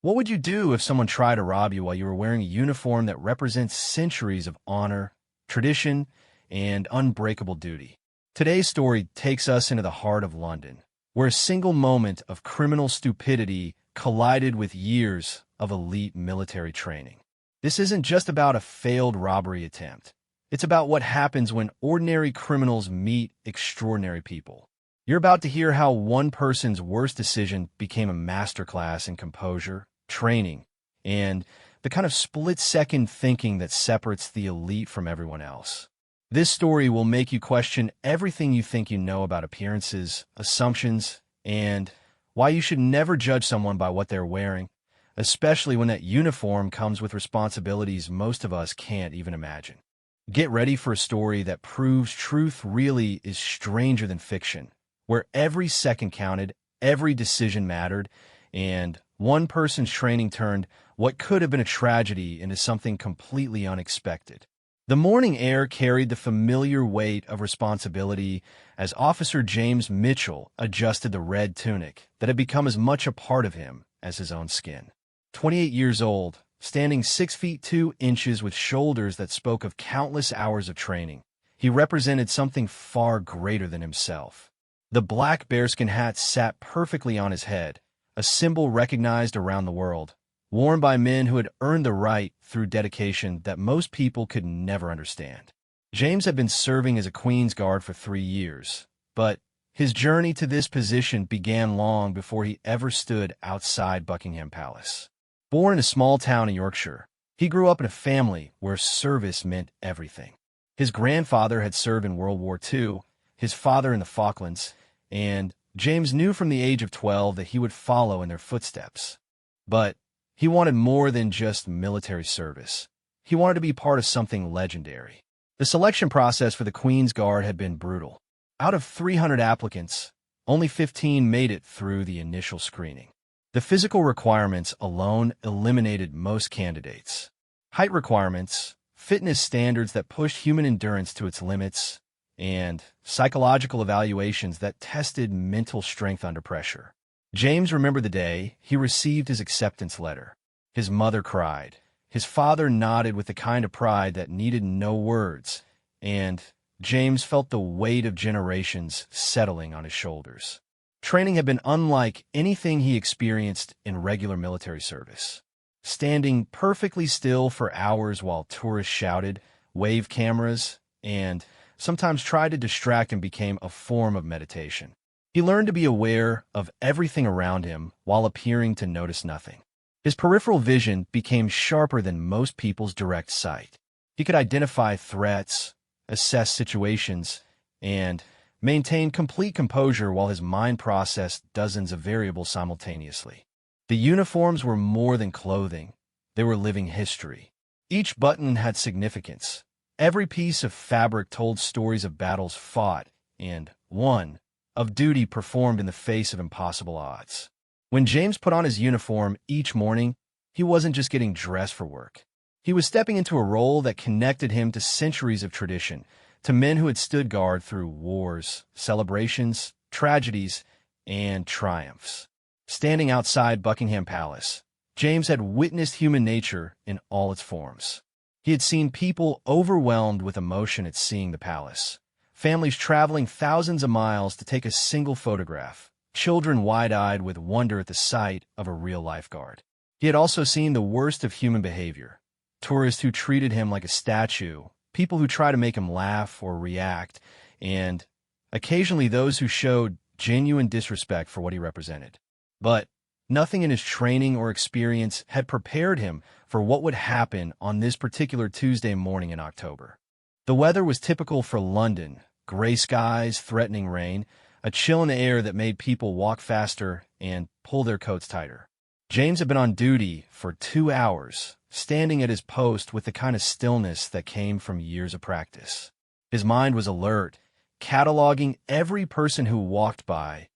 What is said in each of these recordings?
What would you do if someone tried to rob you while you were wearing a uniform that represents centuries of honor, tradition, and unbreakable duty? Today's story takes us into the heart of London, where a single moment of criminal stupidity collided with years of elite military training. This isn't just about a failed robbery attempt. It's about what happens when ordinary criminals meet extraordinary people. You're about to hear how one person's worst decision became a masterclass in composure, training, and the kind of split-second thinking that separates the elite from everyone else. This story will make you question everything you think you know about appearances, assumptions, and why you should never judge someone by what they're wearing, especially when that uniform comes with responsibilities most of us can't even imagine. Get ready for a story that proves truth really is stranger than fiction, where every second counted, every decision mattered, and one person's training turned what could have been a tragedy into something completely unexpected. The morning air carried the familiar weight of responsibility as Officer James Mitchell adjusted the red tunic that had become as much a part of him as his own skin. 28 years old, standing 6 feet 2 inches with shoulders that spoke of countless hours of training, he represented something far greater than himself. The black bearskin hat sat perfectly on his head, a symbol recognized around the world, worn by men who had earned the right through dedication that most people could never understand. James had been serving as a Queen's Guard for 3 years, but his journey to this position began long before he ever stood outside Buckingham Palace. Born in a small town in Yorkshire, he grew up in a family where service meant everything. His grandfather had served in World War II, his father in the Falklands, and James knew from the age of 12 that he would follow in their footsteps. But he wanted more than just military service. He wanted to be part of something legendary. The selection process for the Queen's Guard had been brutal. Out of 300 applicants, only 15 made it through the initial screening. The physical requirements alone eliminated most candidates. Height requirements, fitness standards that pushed human endurance to its limits, and psychological evaluations that tested mental strength under pressure. James remembered the day he received his acceptance letter. His mother cried. His father nodded with the kind of pride that needed no words, and James felt the weight of generations settling on his shoulders. Training had been unlike anything he experienced in regular military service. Standing perfectly still for hours while tourists shouted, waved cameras, and sometimes tried to distract him became a form of meditation. He learned to be aware of everything around him while appearing to notice nothing. His peripheral vision became sharper than most people's direct sight. He could identify threats, assess situations, and maintain complete composure while his mind processed dozens of variables simultaneously. The uniforms were more than clothing. They were living history. Each button had significance. Every piece of fabric told stories of battles fought and won, of duty performed in the face of impossible odds. When James put on his uniform each morning, he wasn't just getting dressed for work. He was stepping into a role that connected him to centuries of tradition, to men who had stood guard through wars, celebrations, tragedies, and triumphs. Standing outside Buckingham Palace, James had witnessed human nature in all its forms. He had seen people overwhelmed with emotion at seeing the palace, families traveling thousands of miles to take a single photograph, children wide-eyed with wonder at the sight of a real lifeguard. He had also seen the worst of human behavior, tourists who treated him like a statue, people who try to make him laugh or react, and occasionally those who showed genuine disrespect for what he represented. But nothing in his training or experience had prepared him for what would happen on this particular Tuesday morning in October. The weather was typical for London: gray skies, threatening rain, a chill in the air that made people walk faster and pull their coats tighter. James had been on duty for 2 hours, standing at his post with the kind of stillness that came from years of practice. His mind was alert, cataloging every person who walked by,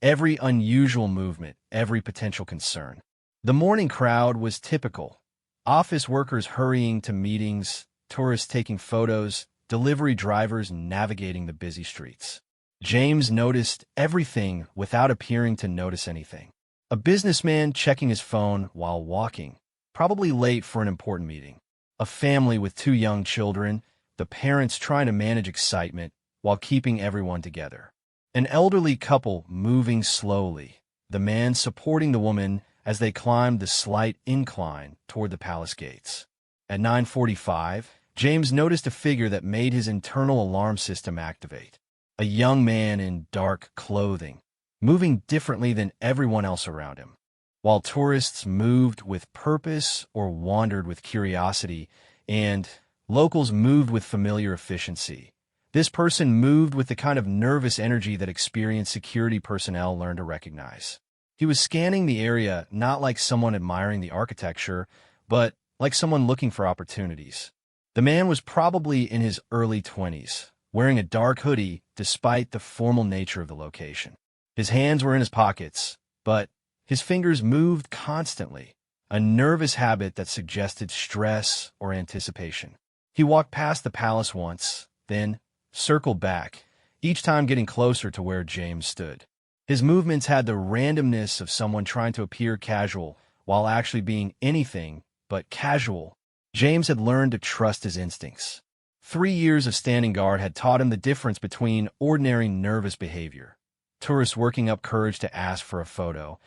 every unusual movement, every potential concern. The morning crowd was typical. Office workers hurrying to meetings, tourists taking photos, delivery drivers navigating the busy streets. James noticed everything without appearing to notice anything. A businessman checking his phone while walking, probably late for an important meeting. A family with two young children, the parents trying to manage excitement while keeping everyone together. An elderly couple moving slowly, the man supporting the woman as they climbed the slight incline toward the palace gates. At 9:45, James noticed a figure that made his internal alarm system activate. A young man in dark clothing, moving differently than everyone else around him. While tourists moved with purpose or wandered with curiosity, and locals moved with familiar efficiency, this person moved with the kind of nervous energy that experienced security personnel learned to recognize. He was scanning the area not like someone admiring the architecture, but like someone looking for opportunities. The man was probably in his early 20s, wearing a dark hoodie despite the formal nature of the location. His hands were in his pockets, but his fingers moved constantly, a nervous habit that suggested stress or anticipation. He walked past the palace once, then circled back, each time getting closer to where James stood. His movements had the randomness of someone trying to appear casual while actually being anything but casual. James had learned to trust his instincts. 3 years of standing guard had taught him the difference between ordinary nervous behavior, tourists working up courage to ask for a photo,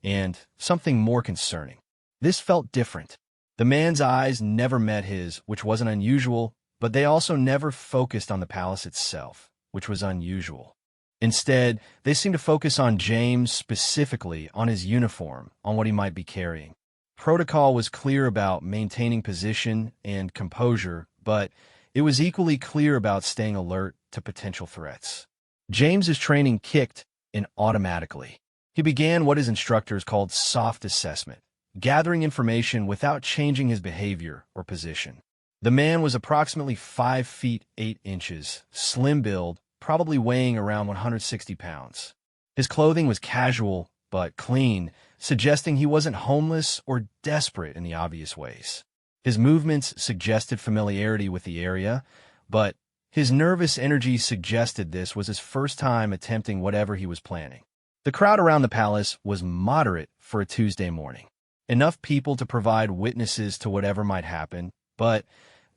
and something more concerning. This felt different. The man's eyes never met his, which wasn't unusual, but they also never focused on the palace itself, which was unusual. Instead, they seemed to focus on James specifically, on his uniform, on what he might be carrying. Protocol was clear about maintaining position and composure, but it was equally clear about staying alert to potential threats. James's training kicked in automatically. He began what his instructors called soft assessment, gathering information without changing his behavior or position. The man was approximately 5 feet 8 inches, slim build, probably weighing around 160 pounds. His clothing was casual but clean, suggesting he wasn't homeless or desperate in the obvious ways. His movements suggested familiarity with the area, but his nervous energy suggested this was his first time attempting whatever he was planning. The crowd around the palace was moderate for a Tuesday morning. Enough people to provide witnesses to whatever might happen, but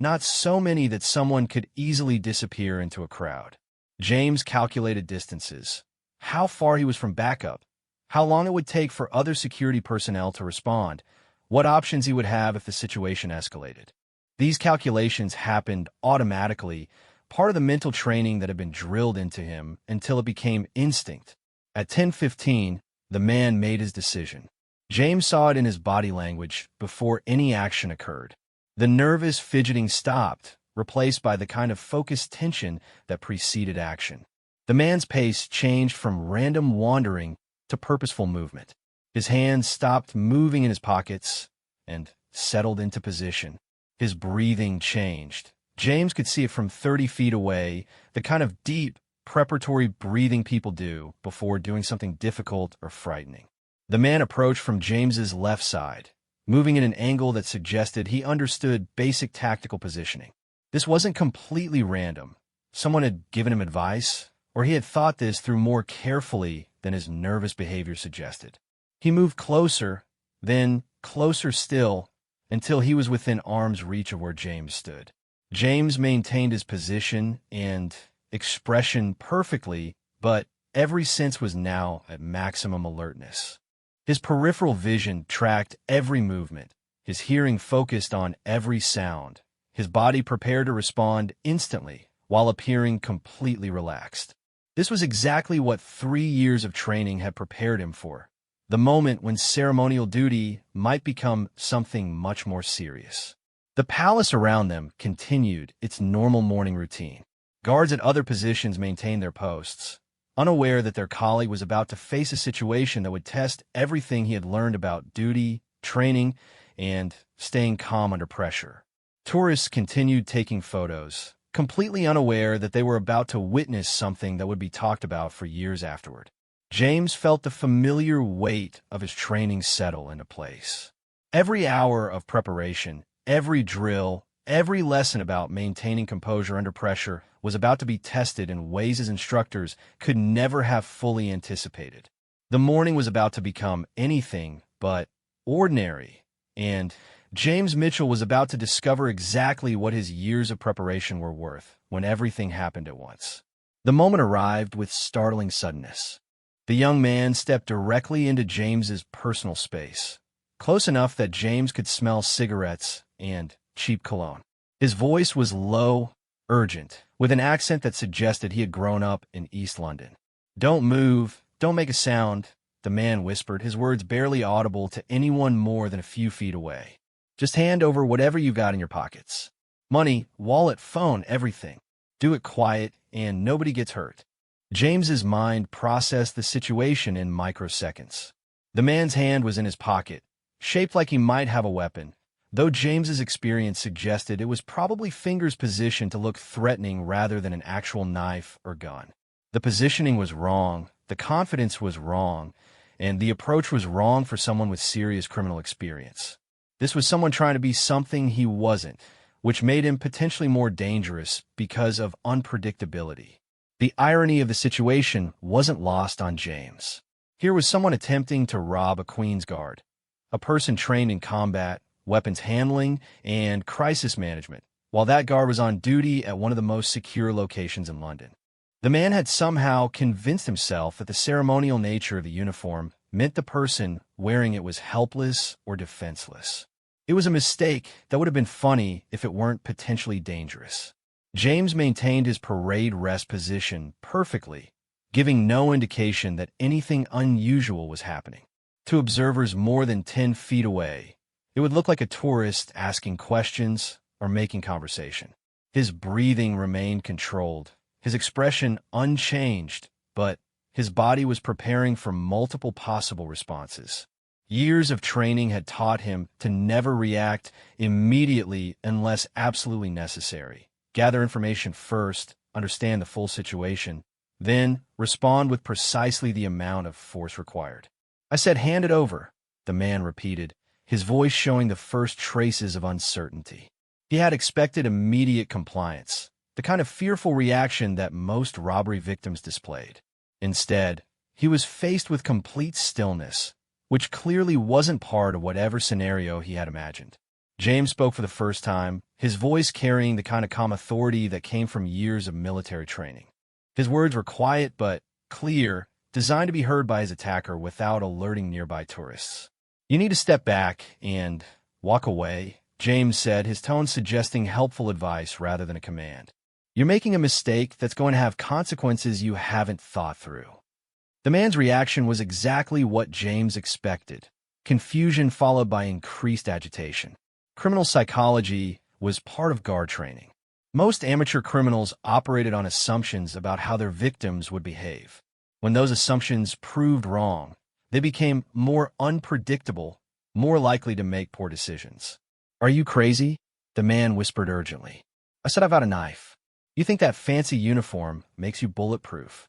not so many that someone could easily disappear into a crowd. James calculated distances, how far he was from backup, how long it would take for other security personnel to respond, what options he would have if the situation escalated. These calculations happened automatically, part of the mental training that had been drilled into him until it became instinct. At 10:15, the man made his decision. James saw it in his body language before any action occurred. The nervous fidgeting stopped, replaced by the kind of focused tension that preceded action. The man's pace changed from random wandering to purposeful movement. His hands stopped moving in his pockets and settled into position. His breathing changed. James could see it from 30 feet away, the kind of deep, preparatory breathing people do before doing something difficult or frightening. The man approached from James's left side, moving in an angle that suggested he understood basic tactical positioning. This wasn't completely random. Someone had given him advice, or he had thought this through more carefully than his nervous behavior suggested. He moved closer, then closer still, until he was within arm's reach of where James stood. James maintained his position and expression perfectly, but every sense was now at maximum alertness. His peripheral vision tracked every movement, his hearing focused on every sound, his body prepared to respond instantly while appearing completely relaxed. This was exactly what 3 years of training had prepared him for, the moment when ceremonial duty might become something much more serious. The palace around them continued its normal morning routine. Guards at other positions maintained their posts, unaware that their colleague was about to face a situation that would test everything he had learned about duty, training, and staying calm under pressure. Tourists continued taking photos, completely unaware that they were about to witness something that would be talked about for years afterward. James felt the familiar weight of his training settle into place. Every hour of preparation, every drill, every lesson about maintaining composure under pressure was about to be tested in ways his instructors could never have fully anticipated. The morning was about to become anything but ordinary, and James Mitchell was about to discover exactly what his years of preparation were worth when everything happened at once. The moment arrived with startling suddenness. The young man stepped directly into James's personal space, close enough that James could smell cigarettes and cheap cologne. His voice was low, urgent, with an accent that suggested he had grown up in East London. "Don't move, don't make a sound," the man whispered, his words barely audible to anyone more than a few feet away. "Just hand over whatever you've got in your pockets. Money, wallet, phone, everything. Do it quiet, and nobody gets hurt." James's mind processed the situation in microseconds. The man's hand was in his pocket, shaped like he might have a weapon, though James's experience suggested it was probably fingers positioned to look threatening rather than an actual knife or gun. The positioning was wrong, the confidence was wrong, and the approach was wrong for someone with serious criminal experience. This was someone trying to be something he wasn't, which made him potentially more dangerous because of unpredictability. The irony of the situation wasn't lost on James. Here was someone attempting to rob a Queen's Guard, a person trained in combat, weapons handling, and crisis management, while that guard was on duty at one of the most secure locations in London. The man had somehow convinced himself that the ceremonial nature of the uniform meant the person wearing it was helpless or defenseless. It was a mistake that would have been funny if it weren't potentially dangerous. James maintained his parade rest position perfectly, giving no indication that anything unusual was happening. To observers more than 10 feet away, it would look like a tourist asking questions or making conversation. His breathing remained controlled, his expression unchanged, but his body was preparing for multiple possible responses. Years of training had taught him to never react immediately unless absolutely necessary. Gather information first, understand the full situation, then respond with precisely the amount of force required. "I said hand it over," the man repeated, his voice showing the first traces of uncertainty. He had expected immediate compliance, the kind of fearful reaction that most robbery victims displayed. Instead, he was faced with complete stillness, which clearly wasn't part of whatever scenario he had imagined. James spoke for the first time, his voice carrying the kind of calm authority that came from years of military training. His words were quiet but clear, designed to be heard by his attacker without alerting nearby tourists. "You need to step back and walk away," James said, his tone suggesting helpful advice rather than a command. "You're making a mistake that's going to have consequences you haven't thought through." The man's reaction was exactly what James expected: confusion followed by increased agitation. Criminal psychology was part of guard training. Most amateur criminals operated on assumptions about how their victims would behave. When those assumptions proved wrong, they became more unpredictable, more likely to make poor decisions. "Are you crazy?" the man whispered urgently. "I said I've got a knife. You think that fancy uniform makes you bulletproof?"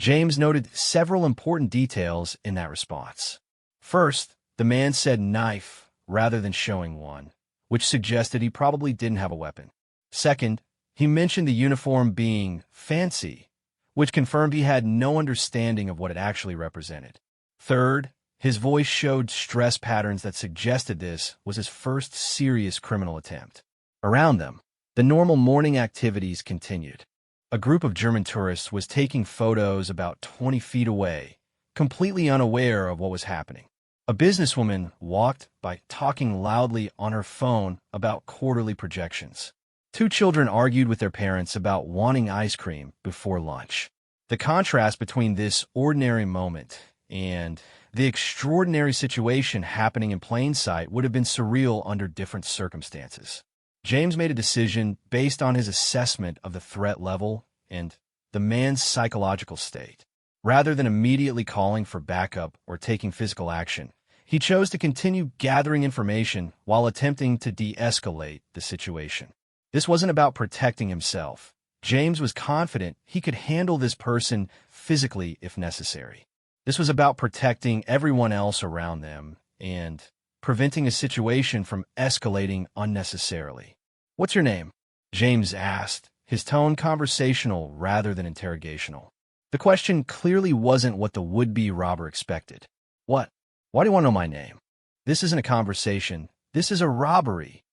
James noted several important details in that response. First, the man said knife rather than showing one, which suggested he probably didn't have a weapon. Second, he mentioned the uniform being fancy, which confirmed he had no understanding of what it actually represented. Third, his voice showed stress patterns that suggested this was his first serious criminal attempt. Around them, the normal morning activities continued. A group of German tourists was taking photos about 20 feet away, completely unaware of what was happening. A businesswoman walked by talking loudly on her phone about quarterly projections. Two children argued with their parents about wanting ice cream before lunch. The contrast between this ordinary moment and the extraordinary situation happening in plain sight would have been surreal under different circumstances. James made a decision based on his assessment of the threat level and the man's psychological state. Rather than immediately calling for backup or taking physical action, he chose to continue gathering information while attempting to de-escalate the situation. This wasn't about protecting himself. James was confident he could handle this person physically if necessary. This was about protecting everyone else around them and preventing a situation from escalating unnecessarily. "What's your name?" James asked, his tone conversational rather than interrogational. The question clearly wasn't what the would-be robber expected. What? Why do you want to know my name? This isn't a conversation. This is a robbery.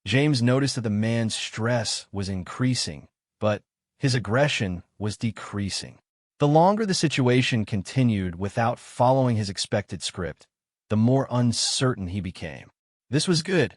James noticed that the man's stress was increasing, but his aggression was decreasing. The longer the situation continued without following his expected script, the more uncertain he became. This was good.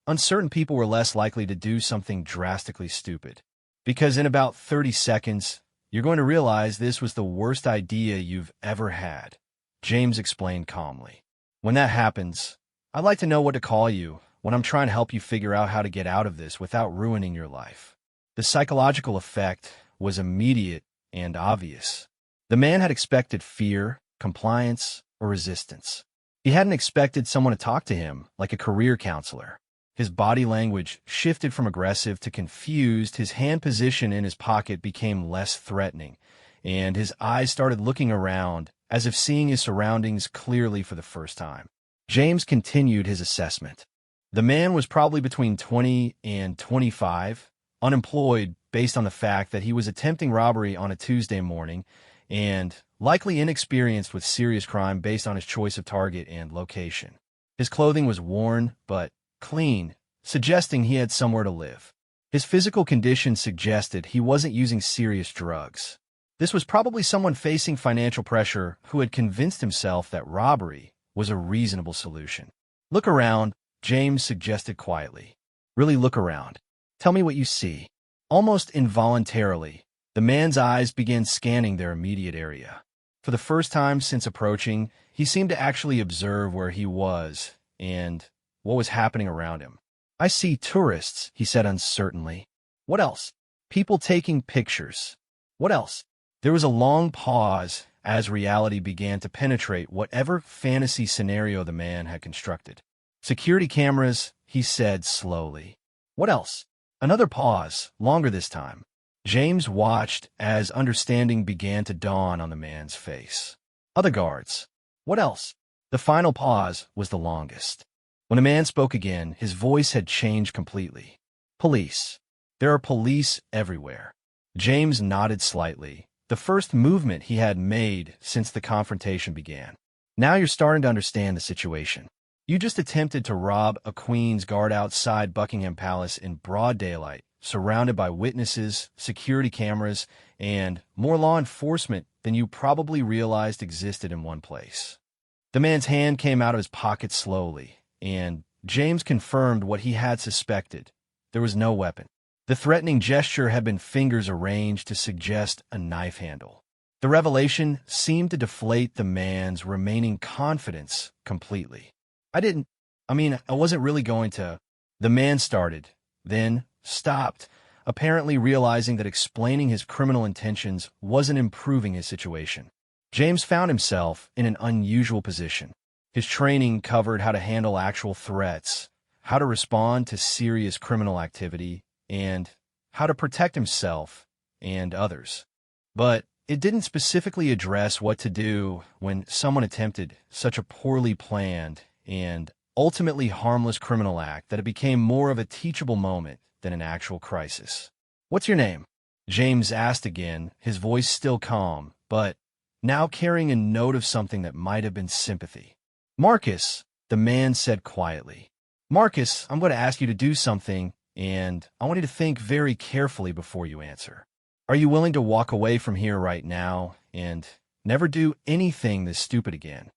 Uncertain people were less likely to do something drastically stupid. Because in about 30 seconds, you're going to realize this was the worst idea you've ever had, James explained calmly. When that happens, I'd like to know what to call you when I'm trying to help you figure out how to get out of this without ruining your life. The psychological effect was immediate and obvious. The man had expected fear, compliance, or resistance. He hadn't expected someone to talk to him like a career counselor. His body language shifted from aggressive to confused, his hand position in his pocket became less threatening, and his eyes started looking around as if seeing his surroundings clearly for the first time. James continued his assessment. The man was probably between 20 and 25, unemployed based on the fact that he was attempting robbery on a Tuesday morning, and likely inexperienced with serious crime based on his choice of target and location. His clothing was worn, but clean, suggesting he had somewhere to live. His physical condition suggested he wasn't using serious drugs. This was probably someone facing financial pressure who had convinced himself that robbery was a reasonable solution. Look around, James suggested quietly. Really look around. Tell me what you see. Almost involuntarily, the man's eyes began scanning their immediate area. For the first time since approaching, he seemed to actually observe where he was and what was happening around him. I see tourists, he said uncertainly. What else? People taking pictures. What else? There was a long pause as reality began to penetrate whatever fantasy scenario the man had constructed. Security cameras, he said slowly. What else? Another pause, longer this time. James watched as understanding began to dawn on the man's face. Other guards. What else? The final pause was the longest. When the man spoke again, his voice had changed completely. Police. There are police everywhere. James nodded slightly, the first movement he had made since the confrontation began. Now you're starting to understand the situation. You just attempted to rob a Queen's Guard outside Buckingham Palace in broad daylight, surrounded by witnesses, security cameras, and more law enforcement than you probably realized existed in one place. The man's hand came out of his pocket slowly, and James confirmed what he had suspected. There was no weapon. The threatening gesture had been fingers arranged to suggest a knife handle. The revelation seemed to deflate the man's remaining confidence completely. I wasn't really going to. The man started, then stopped, apparently realizing that explaining his criminal intentions wasn't improving his situation. James found himself in an unusual position. His training covered how to handle actual threats, how to respond to serious criminal activity, and how to protect himself and others. But it didn't specifically address what to do when someone attempted such a poorly planned and ultimately harmless criminal act that it became more of a teachable moment than an actual crisis. What's your name? James asked again, his voice still calm, but now carrying a note of something that might have been sympathy. Marcus, the man said quietly. Marcus, I'm going to ask you to do something, and I want you to think very carefully before you answer. Are you willing to walk away from here right now and never do anything this stupid again?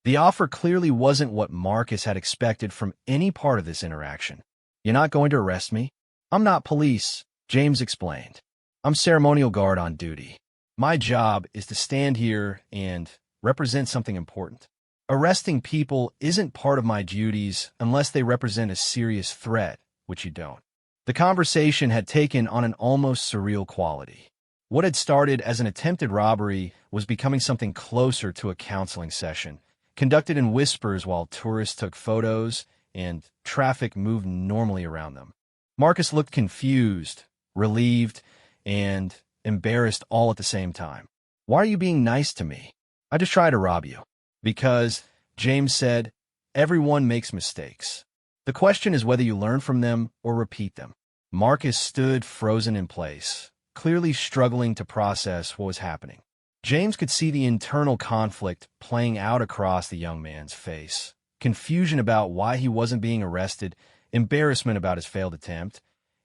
The offer clearly wasn't what Marcus had expected from any part of this interaction. You're not going to arrest me? I'm not police, James explained. I'm ceremonial guard on duty. My job is to stand here and represent something important. Arresting people isn't part of my duties unless they represent a serious threat, which you don't. The conversation had taken on an almost surreal quality. What had started as an attempted robbery was becoming something closer to a counseling session, conducted in whispers while tourists took photos and traffic moved normally around them. Marcus looked confused, relieved, and embarrassed all at the same time. Why are you being nice to me? I just tried to rob you. Because, James said, everyone makes mistakes. The question is whether you learn from them or repeat them. Marcus stood frozen in place, clearly struggling to process what was happening. James could see the internal conflict playing out across the young man's face. Confusion about why he wasn't being arrested, embarrassment about his failed attempt,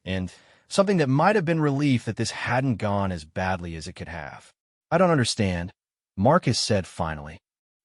and something that might have been relief that this hadn't gone as badly as it could have. "I don't understand," Marcus said finally.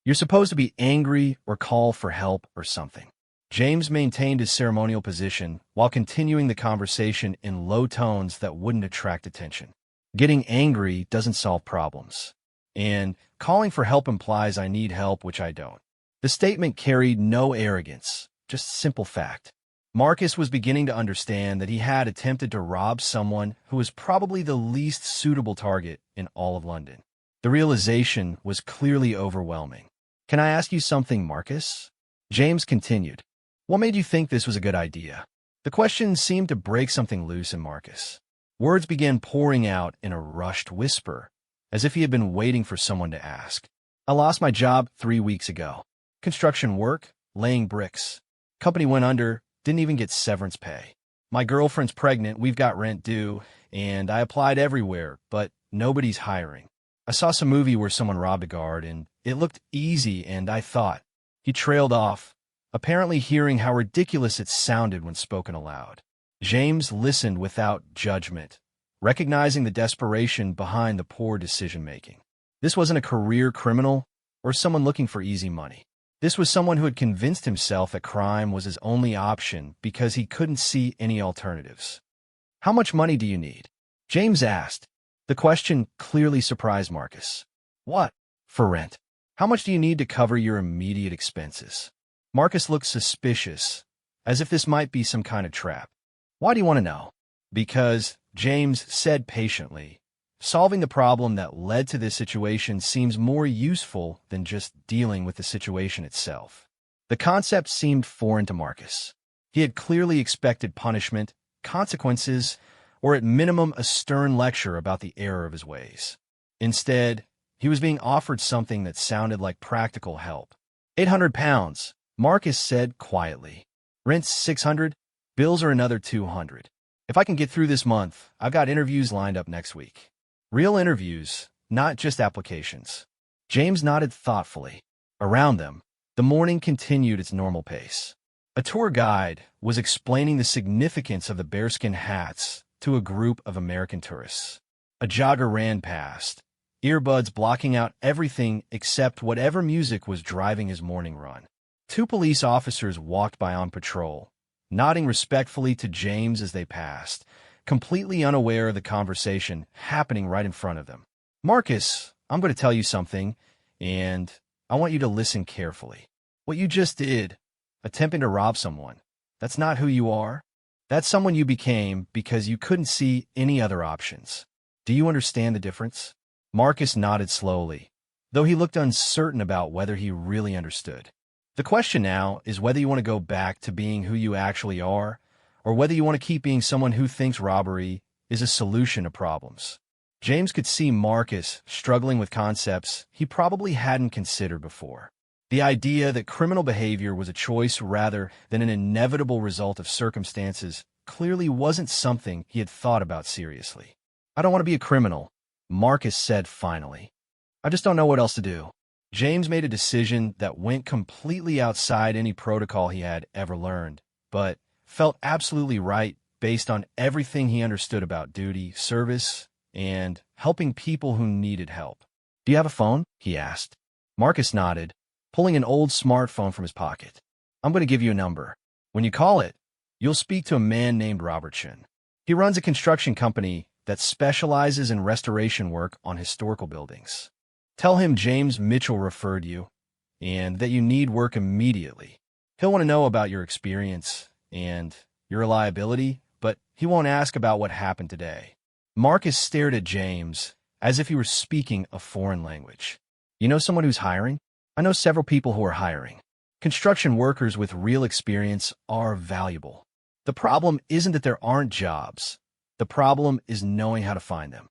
"You're supposed to be angry or call for help or something." James maintained his ceremonial position while continuing the conversation in low tones that wouldn't attract attention. "Getting angry doesn't solve problems. And calling for help implies I need help, which I don't." The statement carried no arrogance, just simple fact. Marcus was beginning to understand that he had attempted to rob someone who was probably the least suitable target in all of London. The realization was clearly overwhelming. "Can I ask you something, Marcus?" James continued. "What made you think this was a good idea?" The question seemed to break something loose in Marcus. Words began pouring out in a rushed whisper, as if he had been waiting for someone to ask. "I lost my job 3 weeks ago. Construction work, laying bricks. Company went under, didn't even get severance pay. My girlfriend's pregnant, we've got rent due, and I applied everywhere, but nobody's hiring. I saw some movie where someone robbed a guard, and it looked easy, and I thought." He trailed off, apparently hearing how ridiculous it sounded when spoken aloud. James listened without judgment, recognizing the desperation behind the poor decision-making. This wasn't a career criminal or someone looking for easy money. This was someone who had convinced himself that crime was his only option because he couldn't see any alternatives. "How much money do you need?" James asked. The question clearly surprised Marcus. "What?" "For rent. How much do you need to cover your immediate expenses?" Marcus looked suspicious, as if this might be some kind of trap. "Why do you want to know?" "Because," James said patiently, "solving the problem that led to this situation seems more useful than just dealing with the situation itself." The concept seemed foreign to Marcus. He had clearly expected punishment, consequences, or at minimum a stern lecture about the error of his ways. Instead, he was being offered something that sounded like practical help. £800, Marcus said quietly. "Rent's 600, bills are another 200. If I can get through this month, I've got interviews lined up next week." Real interviews, not just applications. James nodded thoughtfully. Around them, the morning continued its normal pace. A tour guide was explaining the significance of the bearskin hats to a group of American tourists. A jogger ran past, earbuds blocking out everything except whatever music was driving his morning run. 2 police officers walked by on patrol, nodding respectfully to James as they passed, completely unaware of the conversation happening right in front of them. "Marcus, I'm going to tell you something, and I want you to listen carefully. What you just did, attempting to rob someone, that's not who you are. That's someone you became because you couldn't see any other options. Do you understand the difference?" Marcus nodded slowly, though he looked uncertain about whether he really understood. "The question now is whether you want to go back to being who you actually are, or whether you want to keep being someone who thinks robbery is a solution to problems." James could see Marcus struggling with concepts he probably hadn't considered before. The idea that criminal behavior was a choice rather than an inevitable result of circumstances clearly wasn't something he had thought about seriously. "I don't want to be a criminal," Marcus said finally. "I just don't know what else to do." James made a decision that went completely outside any protocol he had ever learned, but felt absolutely right based on everything he understood about duty, service, and helping people who needed help. "Do you have a phone?" he asked. Marcus nodded, pulling an old smartphone from his pocket. "I'm going to give you a number. When you call it, you'll speak to a man named Robertson. He runs a construction company that specializes in restoration work on historical buildings. Tell him James Mitchell referred you, and that you need work immediately. He'll want to know about your experience and your reliability, but he won't ask about what happened today." Marcus stared at James as if he were speaking a foreign language. "You know someone who's hiring?" "I know several people who are hiring. Construction workers with real experience are valuable. The problem isn't that there aren't jobs. The problem is knowing how to find them."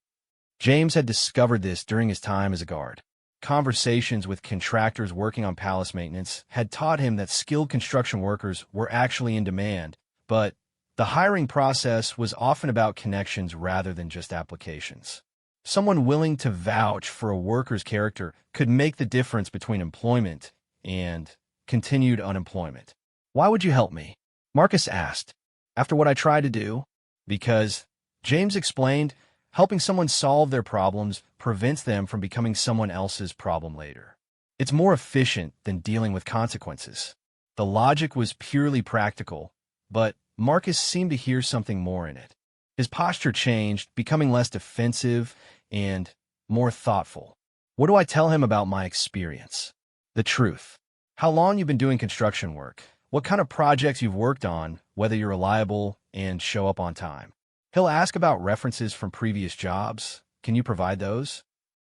James had discovered this during his time as a guard. Conversations with contractors working on palace maintenance had taught him that skilled construction workers were actually in demand, but the hiring process was often about connections rather than just applications. Someone willing to vouch for a worker's character could make the difference between employment and continued unemployment. Why would you help me? Marcus asked. After what I tried to do? Because, James explained, helping someone solve their problems prevents them from becoming someone else's problem later. It's more efficient than dealing with consequences. The logic was purely practical, but Marcus seemed to hear something more in it. His posture changed, becoming less defensive and more thoughtful. What do I tell him about my experience? The truth. How long you've been doing construction work, what kind of projects you've worked on, whether you're reliable and show up on time. He'll ask about references from previous jobs. Can you provide those?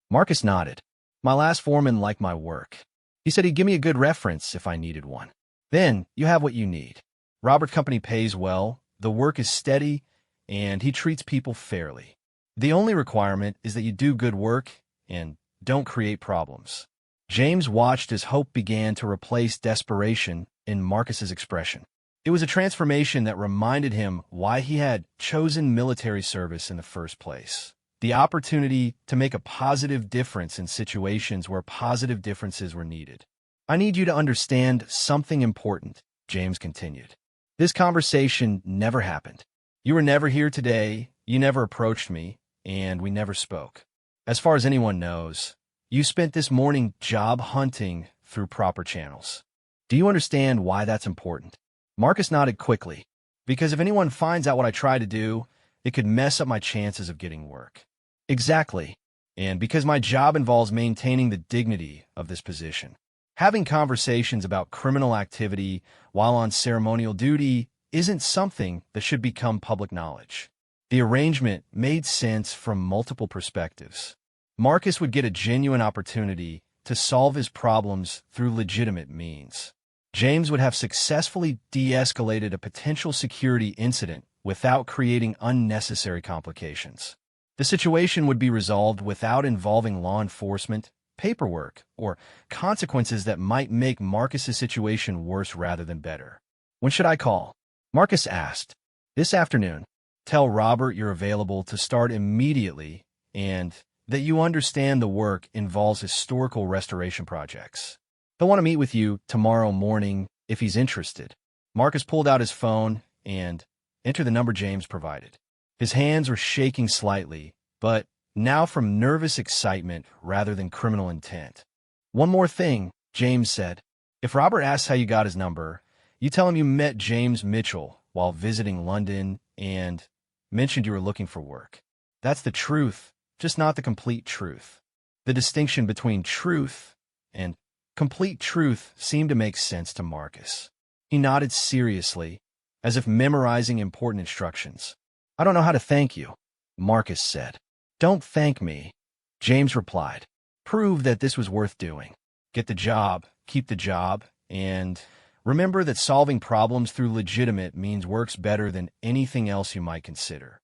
Marcus nodded. My last foreman liked my work. He said he'd give me a good reference if I needed one. Then you have what you need. Robert's company pays well, the work is steady, and he treats people fairly. The only requirement is that you do good work and don't create problems. James watched as hope began to replace desperation in Marcus's expression. It was a transformation that reminded him why he had chosen military service in the first place. The opportunity to make a positive difference in situations where positive differences were needed. I need you to understand something important, James continued. This conversation never happened. You were never here today, you never approached me, and we never spoke. As far as anyone knows, you spent this morning job hunting through proper channels. Do you understand why that's important? Marcus nodded quickly. Because if anyone finds out what I try to do, it could mess up my chances of getting work. Exactly. And because my job involves maintaining the dignity of this position. Having conversations about criminal activity while on ceremonial duty isn't something that should become public knowledge. The arrangement made sense from multiple perspectives. Marcus would get a genuine opportunity to solve his problems through legitimate means. James would have successfully de-escalated a potential security incident without creating unnecessary complications. The situation would be resolved without involving law enforcement, paperwork, or consequences that might make Marcus's situation worse rather than better. When should I call? Marcus asked. This afternoon. Tell Robert you're available to start immediately and that you understand the work involves historical restoration projects. He'll want to meet with you tomorrow morning if he's interested. Marcus pulled out his phone and entered the number James provided. His hands were shaking slightly, but now from nervous excitement rather than criminal intent. One more thing, James said. If Robert asks how you got his number, you tell him you met James Mitchell while visiting London and mentioned you were looking for work. That's the truth, just not the complete truth. The distinction between truth and complete truth seemed to make sense to Marcus. He nodded seriously, as if memorizing important instructions. I don't know how to thank you, Marcus said. Don't thank me, James replied. Prove that this was worth doing. Get the job, keep the job, and remember that solving problems through legitimate means works better than anything else you might consider.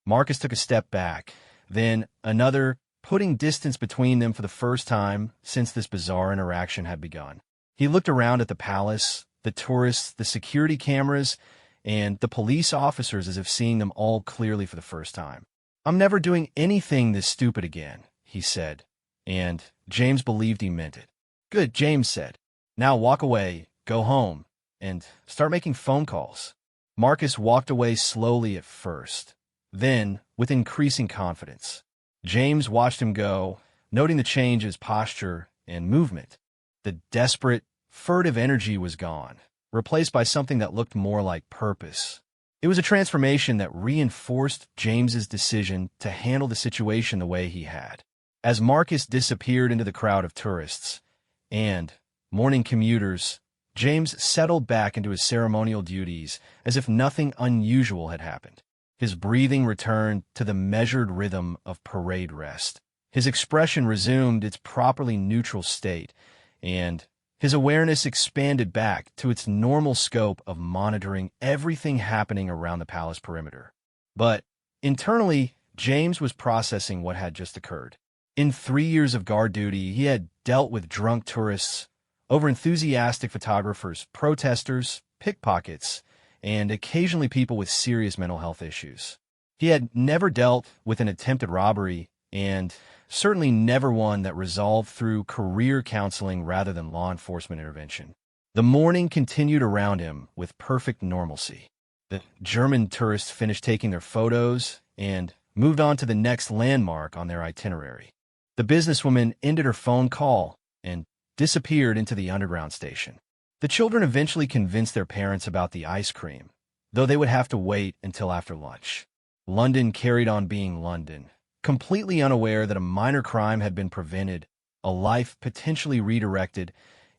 Marcus took a step back, then another, putting distance between them for the first time since this bizarre interaction had begun. He looked around at the palace, the tourists, the security cameras, and the police officers as if seeing them all clearly for the first time. I'm never doing anything this stupid again, he said, and James believed he meant it. Good, James said. Now walk away, go home, and start making phone calls. Marcus walked away slowly at first, then with increasing confidence. James watched him go, noting the change in his posture and movement. The desperate, furtive energy was gone, replaced by something that looked more like purpose. It was a transformation that reinforced James's decision to handle the situation the way he had. As Marcus disappeared into the crowd of tourists and morning commuters, James settled back into his ceremonial duties as if nothing unusual had happened. His breathing returned to the measured rhythm of parade rest. His expression resumed its properly neutral state, and his awareness expanded back to its normal scope of monitoring everything happening around the palace perimeter. But internally, James was processing what had just occurred. In 3 years of guard duty, he had dealt with drunk tourists, overenthusiastic photographers, protesters, pickpockets, and occasionally people with serious mental health issues. He had never dealt with an attempted robbery and certainly never one that resolved through career counseling rather than law enforcement intervention. The morning continued around him with perfect normalcy. The German tourists finished taking their photos and moved on to the next landmark on their itinerary. The businesswoman ended her phone call and disappeared into the underground station. The children eventually convinced their parents about the ice cream, though they would have to wait until after lunch. London carried on being London, completely unaware that a minor crime had been prevented, a life potentially redirected,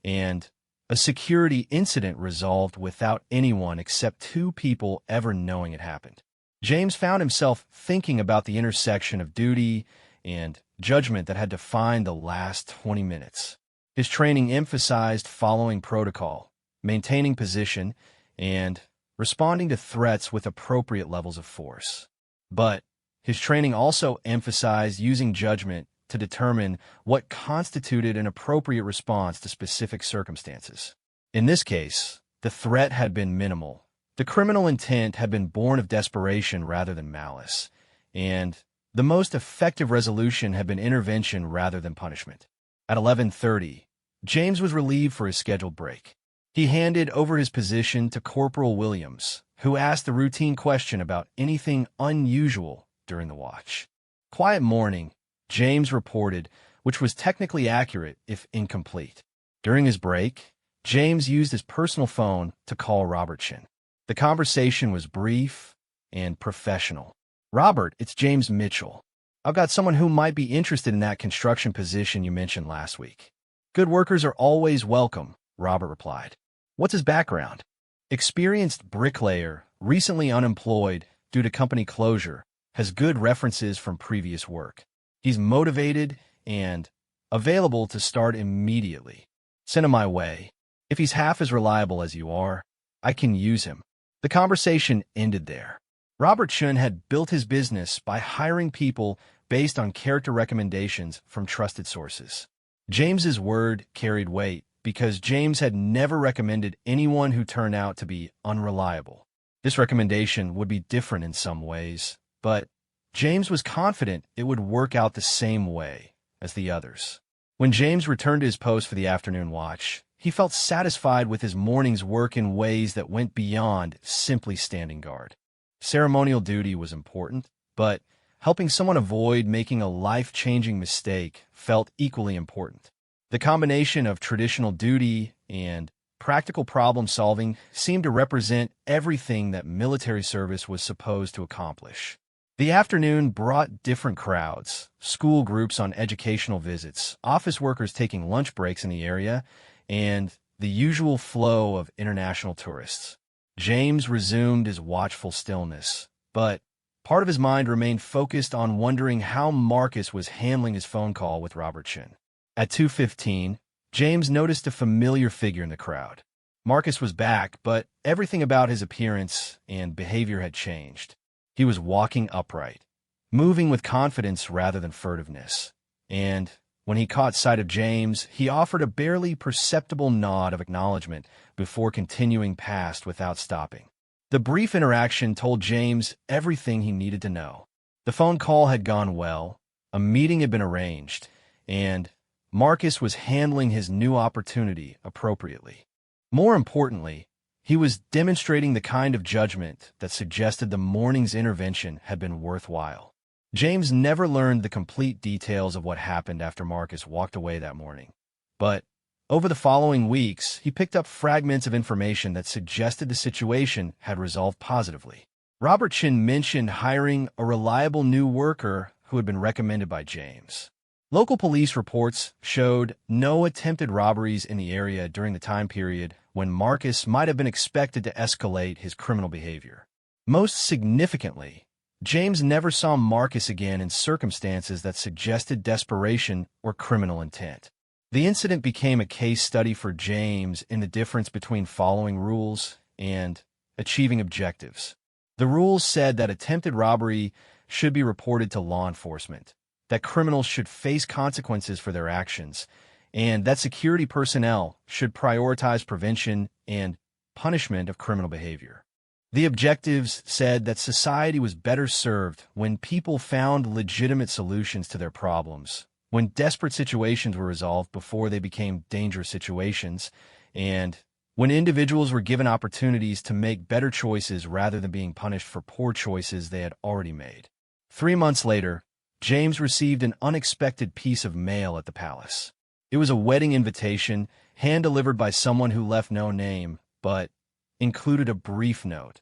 and a security incident resolved without anyone except two people ever knowing it happened. James found himself thinking about the intersection of duty and judgment that had defined the last 20 minutes. His training emphasized following protocol, maintaining position, and responding to threats with appropriate levels of force. But his training also emphasized using judgment to determine what constituted an appropriate response to specific circumstances. In this case, the threat had been minimal. The criminal intent had been born of desperation rather than malice, and the most effective resolution had been intervention rather than punishment. At 11:30, James was relieved for his scheduled break. He handed over his position to Corporal Williams, who asked the routine question about anything unusual during the watch. "Quiet morning," James reported, which was technically accurate if incomplete. During his break, James used his personal phone to call Robert Chin. The conversation was brief and professional. "Robert, it's James Mitchell. I've got someone who might be interested in that construction position you mentioned last week." "Good workers are always welcome," Robert replied. "What's his background?" "Experienced bricklayer, recently unemployed due to company closure, has good references from previous work. He's motivated and available to start immediately. Send him my way. If he's half as reliable as you are, I can use him." The conversation ended there. Robert Chun had built his business by hiring people based on character recommendations from trusted sources. James's word carried weight because James had never recommended anyone who turned out to be unreliable. This recommendation would be different in some ways, but James was confident it would work out the same way as the others. When James returned to his post for the afternoon watch, he felt satisfied with his morning's work in ways that went beyond simply standing guard. Ceremonial duty was important, but helping someone avoid making a life-changing mistake felt equally important. The combination of traditional duty and practical problem-solving seemed to represent everything that military service was supposed to accomplish. The afternoon brought different crowds, school groups on educational visits, office workers taking lunch breaks in the area, and the usual flow of international tourists. James resumed his watchful stillness, but part of his mind remained focused on wondering how Marcus was handling his phone call with Robert Chin. At 2:15, James noticed a familiar figure in the crowd. Marcus was back, but everything about his appearance and behavior had changed. He was walking upright, moving with confidence rather than furtiveness, and when he caught sight of James, he offered a barely perceptible nod of acknowledgement before continuing past without stopping. The brief interaction told James everything he needed to know. The phone call had gone well, a meeting had been arranged, and Marcus was handling his new opportunity appropriately. More importantly, he was demonstrating the kind of judgment that suggested the morning's intervention had been worthwhile. James never learned the complete details of what happened after Marcus walked away that morning, but over the following weeks, he picked up fragments of information that suggested the situation had resolved positively. Robert Chin mentioned hiring a reliable new worker who had been recommended by James. Local police reports showed no attempted robberies in the area during the time period when Marcus might have been expected to escalate his criminal behavior. Most significantly, James never saw Marcus again in circumstances that suggested desperation or criminal intent. The incident became a case study for James in the difference between following rules and achieving objectives. The rules said that attempted robbery should be reported to law enforcement, that criminals should face consequences for their actions, and that security personnel should prioritize prevention and punishment of criminal behavior. The objectives said that society was better served when people found legitimate solutions to their problems, when desperate situations were resolved before they became dangerous situations, and when individuals were given opportunities to make better choices rather than being punished for poor choices they had already made. 3 months later, James received an unexpected piece of mail at the palace. It was a wedding invitation, hand-delivered by someone who left no name, but included a brief note.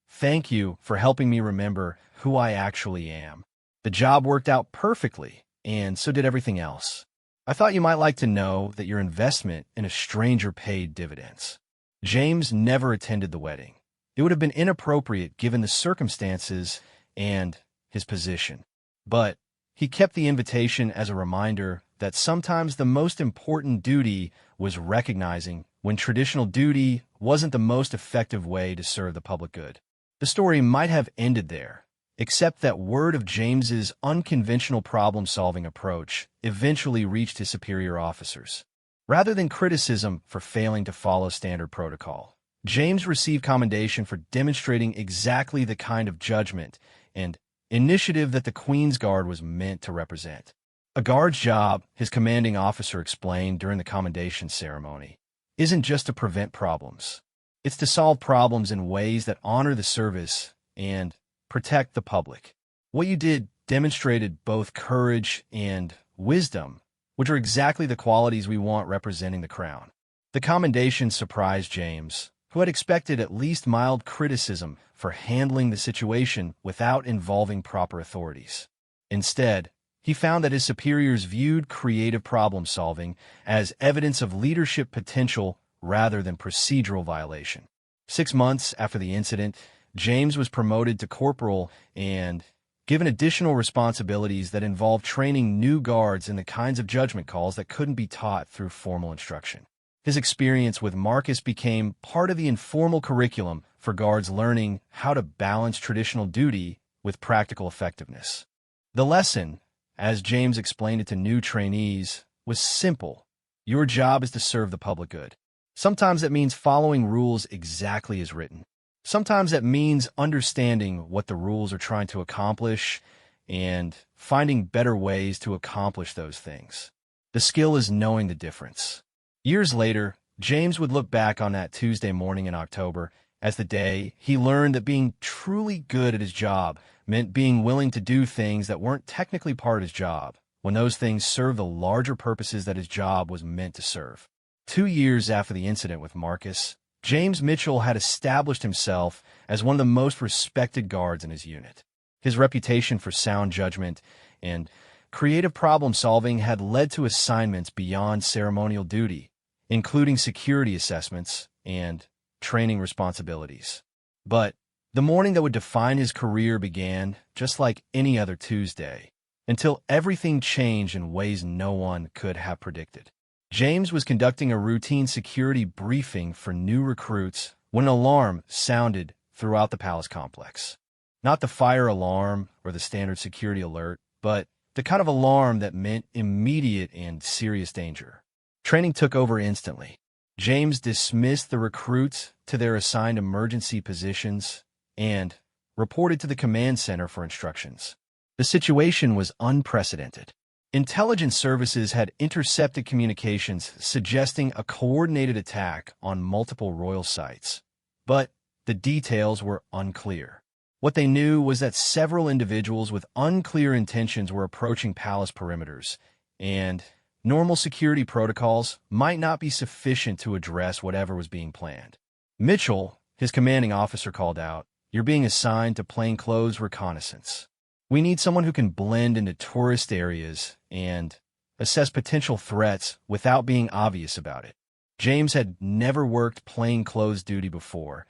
"Thank you for helping me remember who I actually am. The job worked out perfectly, and so did everything else. I thought you might like to know that your investment in a stranger paid dividends." James never attended the wedding. It would have been inappropriate given the circumstances and his position. But he kept the invitation as a reminder that sometimes the most important duty was recognizing when traditional duty wasn't the most effective way to serve the public good. The story might have ended there, except that word of James's unconventional problem-solving approach eventually reached his superior officers. Rather than criticism for failing to follow standard protocol, James received commendation for demonstrating exactly the kind of judgment and initiative that the Queen's Guard was meant to represent. A guard's job, his commanding officer explained during the commendation ceremony, isn't just to prevent problems. It's to solve problems in ways that honor the service and protect the public. What you did demonstrated both courage and wisdom, which are exactly the qualities we want representing the crown. The commendation surprised James, who had expected at least mild criticism for handling the situation without involving proper authorities. Instead, he found that his superiors viewed creative problem-solving as evidence of leadership potential rather than procedural violation. 6 months after the incident, James was promoted to corporal and given additional responsibilities that involved training new guards in the kinds of judgment calls that couldn't be taught through formal instruction. His experience with Marcus became part of the informal curriculum for guards learning how to balance traditional duty with practical effectiveness. The lesson, as James explained it to new trainees, was simple. Your job is to serve the public good. Sometimes that means following rules exactly as written. Sometimes that means understanding what the rules are trying to accomplish and finding better ways to accomplish those things. The skill is knowing the difference. Years later, James would look back on that Tuesday morning in October as the day he learned that being truly good at his job meant being willing to do things that weren't technically part of his job, when those things served the larger purposes that his job was meant to serve. 2 years after the incident with Marcus, James Mitchell had established himself as one of the most respected guards in his unit. His reputation for sound judgment and creative problem-solving had led to assignments beyond ceremonial duty, including security assessments and training responsibilities. But the morning that would define his career began just like any other Tuesday, until everything changed in ways no one could have predicted. James was conducting a routine security briefing for new recruits when an alarm sounded throughout the palace complex. Not the fire alarm or the standard security alert, but the kind of alarm that meant immediate and serious danger. Training took over instantly. James dismissed the recruits to their assigned emergency positions and reported to the command center for instructions. The situation was unprecedented. Intelligence services had intercepted communications suggesting a coordinated attack on multiple royal sites, but the details were unclear. What they knew was that several individuals with unclear intentions were approaching palace perimeters, and normal security protocols might not be sufficient to address whatever was being planned. Mitchell, his commanding officer, called out, "You're being assigned to plainclothes reconnaissance. We need someone who can blend into tourist areas and assess potential threats without being obvious about it." James had never worked plainclothes duty before,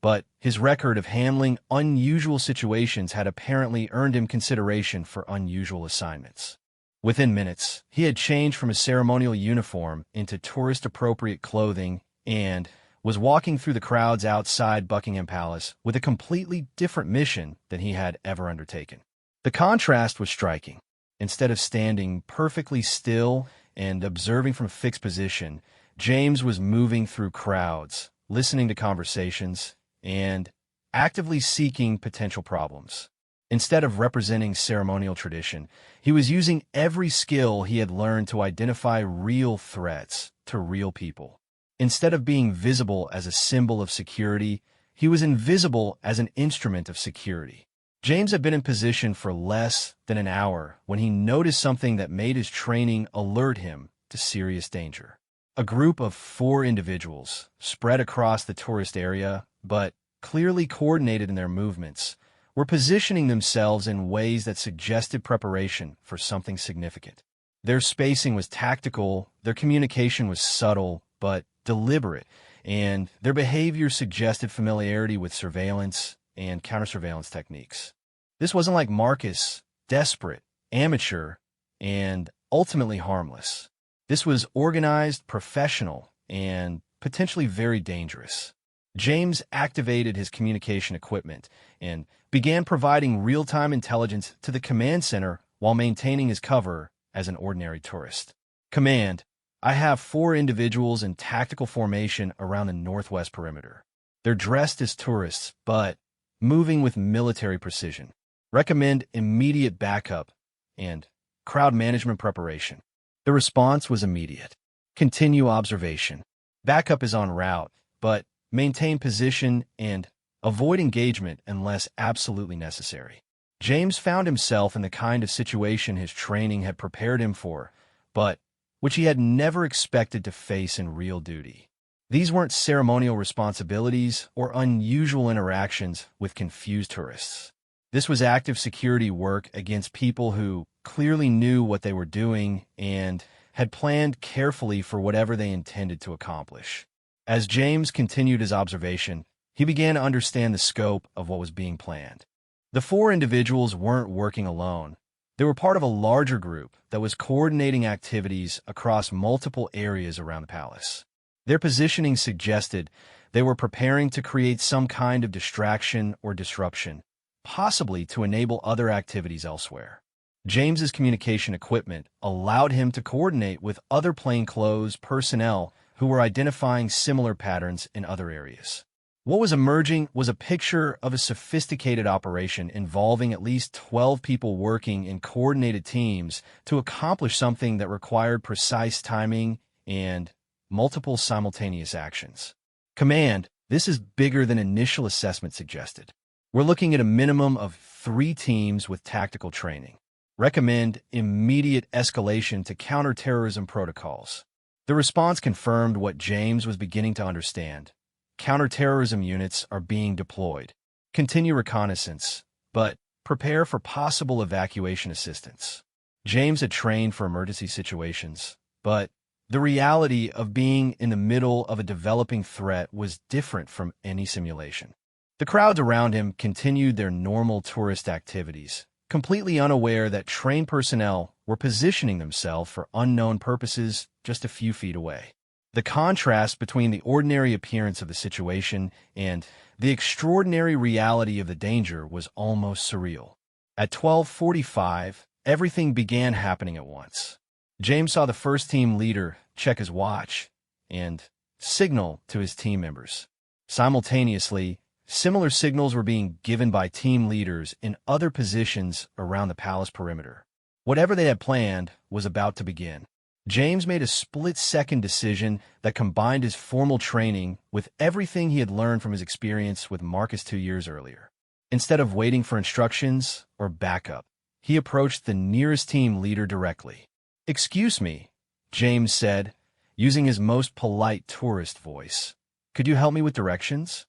but his record of handling unusual situations had apparently earned him consideration for unusual assignments. Within minutes, he had changed from a ceremonial uniform into tourist-appropriate clothing and was walking through the crowds outside Buckingham Palace with a completely different mission than he had ever undertaken. The contrast was striking. Instead of standing perfectly still and observing from a fixed position, James was moving through crowds, listening to conversations, and actively seeking potential problems. Instead of representing ceremonial tradition, he was using every skill he had learned to identify real threats to real people. Instead of being visible as a symbol of security, he was invisible as an instrument of security. James had been in position for less than an hour when he noticed something that made his training alert him to serious danger. A group of 4 individuals, spread across the tourist area, but clearly coordinated in their movements, were positioning themselves in ways that suggested preparation for something significant. Their spacing was tactical, their communication was subtle but deliberate, and their behavior suggested familiarity with surveillance and counter-surveillance techniques. This wasn't like Marcus, desperate, amateur, and ultimately harmless. This was organized, professional, and potentially very dangerous. James activated his communication equipment and began providing real-time intelligence to the command center while maintaining his cover as an ordinary tourist. Command, I have 4 individuals in tactical formation around the northwest perimeter. They're dressed as tourists, but moving with military precision. Recommend immediate backup and crowd management preparation. The response was immediate. Continue observation. Backup is en route, but maintain position and avoid engagement unless absolutely necessary. James found himself in the kind of situation his training had prepared him for, but which he had never expected to face in real duty. These weren't ceremonial responsibilities or unusual interactions with confused tourists. This was active security work against people who clearly knew what they were doing and had planned carefully for whatever they intended to accomplish. As James continued his observation, he began to understand the scope of what was being planned. The 4 individuals weren't working alone. They were part of a larger group that was coordinating activities across multiple areas around the palace. Their positioning suggested they were preparing to create some kind of distraction or disruption, possibly to enable other activities elsewhere. James's communication equipment allowed him to coordinate with other plainclothes personnel who were identifying similar patterns in other areas. What was emerging was a picture of a sophisticated operation involving at least 12 people working in coordinated teams to accomplish something that required precise timing and multiple simultaneous actions. Command, this is bigger than initial assessment suggested. We're looking at a minimum of 3 teams with tactical training. Recommend immediate escalation to counterterrorism protocols. The response confirmed what James was beginning to understand. Counterterrorism units are being deployed. Continue reconnaissance, but prepare for possible evacuation assistance. James had trained for emergency situations, but the reality of being in the middle of a developing threat was different from any simulation. The crowds around him continued their normal tourist activities, completely unaware that trained personnel were positioning themselves for unknown purposes just a few feet away. The contrast between the ordinary appearance of the situation and the extraordinary reality of the danger was almost surreal. At 12:45, everything began happening at once. James saw the first team leader check his watch and signal to his team members. Simultaneously, similar signals were being given by team leaders in other positions around the palace perimeter. Whatever they had planned was about to begin. James made a split-second decision that combined his formal training with everything he had learned from his experience with Marcus 2 years earlier. Instead of waiting for instructions or backup, he approached the nearest team leader directly. "Excuse me," James said, using his most polite tourist voice. "Could you help me with directions?"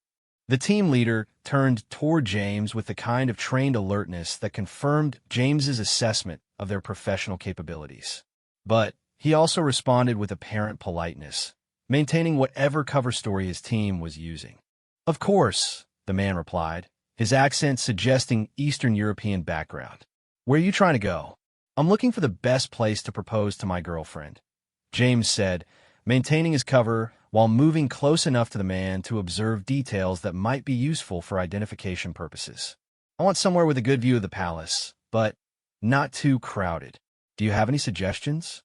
The team leader turned toward James with the kind of trained alertness that confirmed James's assessment of their professional capabilities. But he also responded with apparent politeness, maintaining whatever cover story his team was using. "Of course," the man replied, his accent suggesting Eastern European background. "Where are you trying to go?" "I'm looking for the best place to propose to my girlfriend," James said, maintaining his cover while moving close enough to the man to observe details that might be useful for identification purposes. "I want somewhere with a good view of the palace, but not too crowded. Do you have any suggestions?"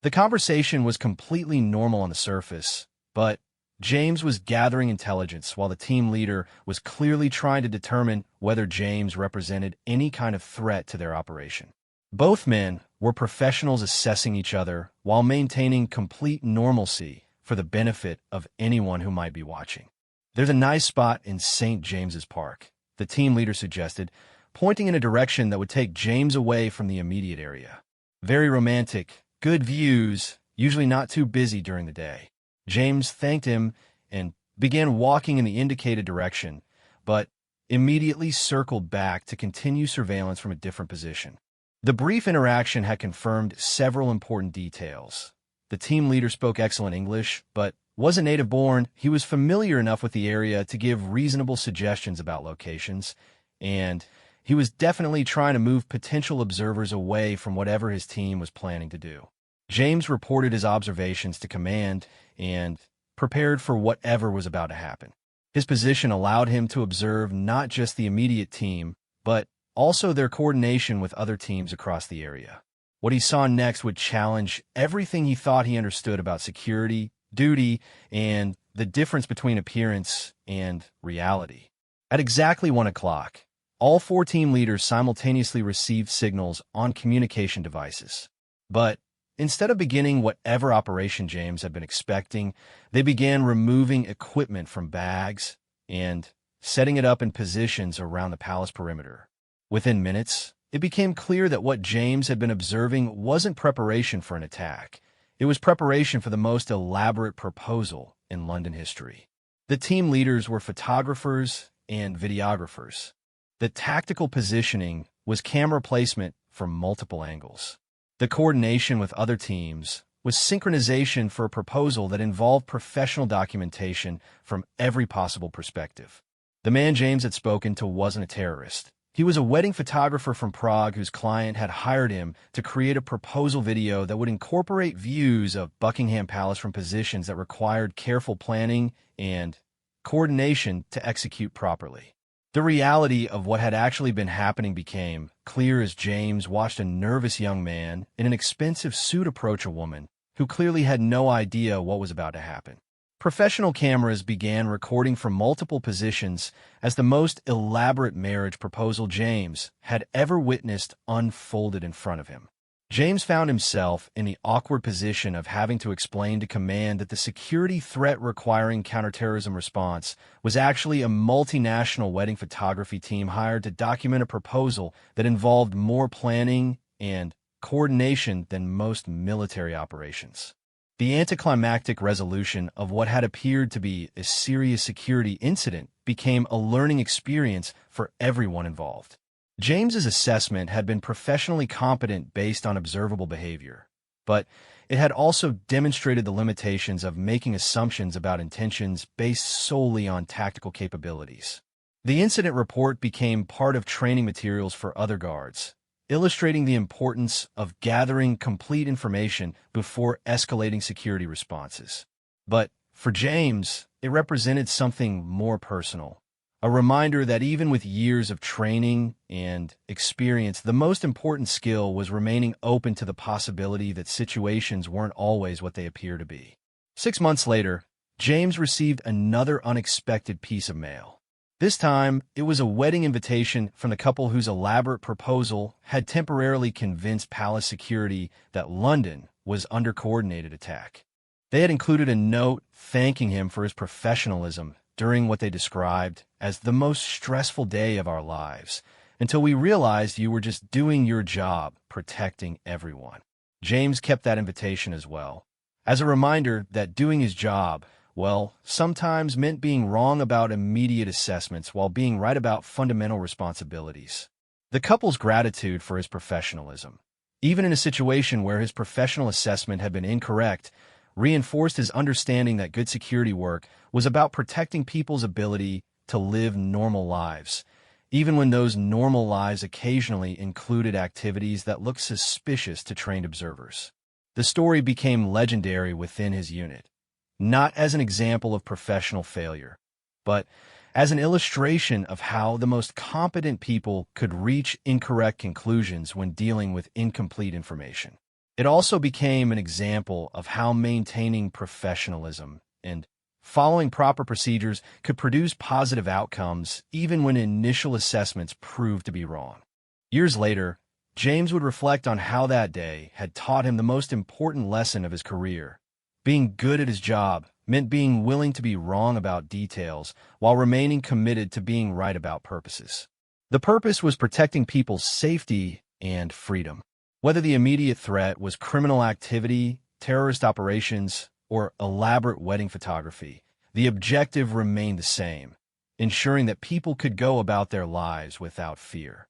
The conversation was completely normal on the surface, but James was gathering intelligence while the team leader was clearly trying to determine whether James represented any kind of threat to their operation. Both men were professionals assessing each other while maintaining complete normalcy for the benefit of anyone who might be watching. "There's a nice spot in St. James's Park," the team leader suggested, pointing in a direction that would take James away from the immediate area. "Very romantic, good views, usually not too busy during the day." James thanked him and began walking in the indicated direction, but immediately circled back to continue surveillance from a different position. The brief interaction had confirmed several important details. The team leader spoke excellent English, but wasn't native-born. He was familiar enough with the area to give reasonable suggestions about locations, and he was definitely trying to move potential observers away from whatever his team was planning to do. James reported his observations to command and prepared for whatever was about to happen. His position allowed him to observe not just the immediate team, but also their coordination with other teams across the area. What he saw next would challenge everything he thought he understood about security, duty, and the difference between appearance and reality. At exactly 1 o'clock, all 4 team leaders simultaneously received signals on communication devices. But instead of beginning whatever operation James had been expecting, they began removing equipment from bags and setting it up in positions around the palace perimeter. Within minutes, it became clear that what James had been observing wasn't preparation for an attack. It was preparation for the most elaborate proposal in London history. The team leaders were photographers and videographers. The tactical positioning was camera placement from multiple angles. The coordination with other teams was synchronization for a proposal that involved professional documentation from every possible perspective. The man James had spoken to wasn't a terrorist. He was a wedding photographer from Prague whose client had hired him to create a proposal video that would incorporate views of Buckingham Palace from positions that required careful planning and coordination to execute properly. The reality of what had actually been happening became clear as James watched a nervous young man in an expensive suit approach a woman who clearly had no idea what was about to happen. Professional cameras began recording from multiple positions as the most elaborate marriage proposal James had ever witnessed unfolded in front of him. James found himself in the awkward position of having to explain to command that the security threat requiring counterterrorism response was actually a multinational wedding photography team hired to document a proposal that involved more planning and coordination than most military operations. The anticlimactic resolution of what had appeared to be a serious security incident became a learning experience for everyone involved. James's assessment had been professionally competent based on observable behavior, but it had also demonstrated the limitations of making assumptions about intentions based solely on tactical capabilities. The incident report became part of training materials for other guards, illustrating the importance of gathering complete information before escalating security responses. But for James, it represented something more personal, a reminder that even with years of training and experience, the most important skill was remaining open to the possibility that situations weren't always what they appear to be. 6 months later, James received another unexpected piece of mail. This time, it was a wedding invitation from the couple whose elaborate proposal had temporarily convinced palace security that London was under coordinated attack. They had included a note thanking him for his professionalism during what they described as the most stressful day of our lives, until we realized you were just doing your job, protecting everyone. James kept that invitation as well, as a reminder that doing his job, well, sometimes meant being wrong about immediate assessments while being right about fundamental responsibilities. The couple's gratitude for his professionalism, even in a situation where his professional assessment had been incorrect, reinforced his understanding that good security work was about protecting people's ability to live normal lives, even when those normal lives occasionally included activities that looked suspicious to trained observers. The story became legendary within his unit, not as an example of professional failure, but as an illustration of how the most competent people could reach incorrect conclusions when dealing with incomplete information. It also became an example of how maintaining professionalism and Following proper procedures could produce positive outcomes even when initial assessments proved to be wrong. Years later, James would reflect on how that day had taught him the most important lesson of his career. Being good at his job meant being willing to be wrong about details while remaining committed to being right about purposes. The purpose was protecting people's safety and freedom. Whether the immediate threat was criminal activity, terrorist operations, or elaborate wedding photography, the objective remained the same, ensuring that people could go about their lives without fear.